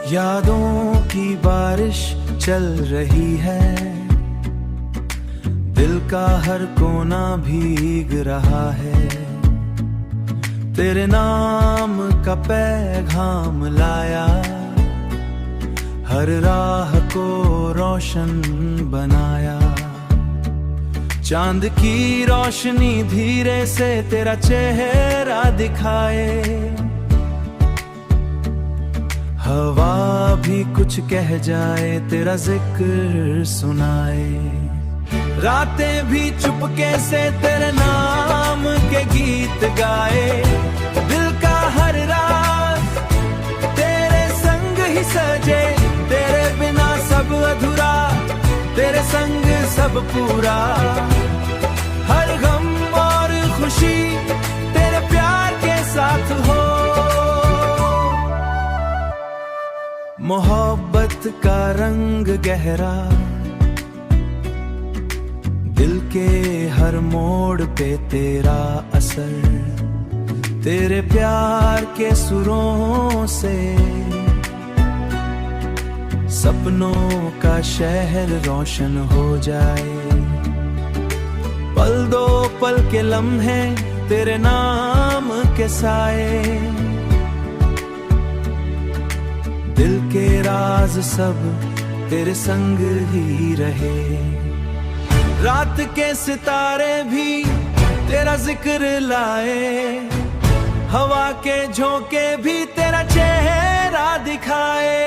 यादों की बारिश चल रही है, दिल का हर कोना भीग रहा है। तेरे नाम का पैगाम लाया, हर राह को रोशन बनाया। चांद की रोशनी धीरे से तेरा चेहरा दिखाए, हवा भी कुछ कह जाए, तेरा जिक्र सुनाए। रातें भी चुपके से तेरे नाम के गीत गाए, दिल का हर रात तेरे संग ही सजे। तेरे बिना सब अधूरा, तेरे संग सब पूरा। हर गम और खुशी तेरे प्यार के साथ हो। मोहब्बत का रंग गहरा, दिल के हर मोड़ पे तेरा असर। तेरे प्यार के सुरों से सपनों का शहर रोशन हो जाए। पल दो पल के लम्हे तेरे नाम के साए, दिल के राज सब तेरे संग ही रहे। रात के सितारे भी तेरा जिक्र लाए, हवा के झोंके भी तेरा चेहरा दिखाए।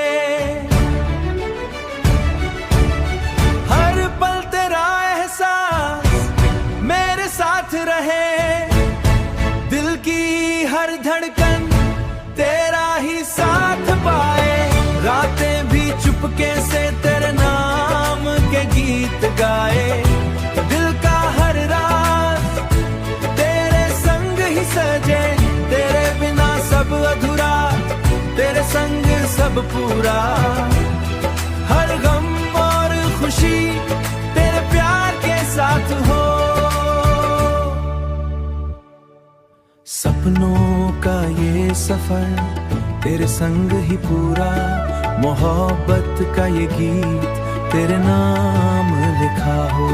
हर पल तेरा एहसास मेरे साथ रहे, दिल की हर धड़कन तेरा ही साथ पाए। रातें भी चुपके से तेरे नाम के गीत गाए, दिल का हर रात तेरे संग ही सजे। तेरे बिना सब अधूरा, तेरे संग सब पूरा। हर गम और खुशी तेरे प्यार के साथ हो। सपनों का ये सफर तेरे संग ही पूरा, मोहब्बत का ये गीत तेरे नाम लिखा हो।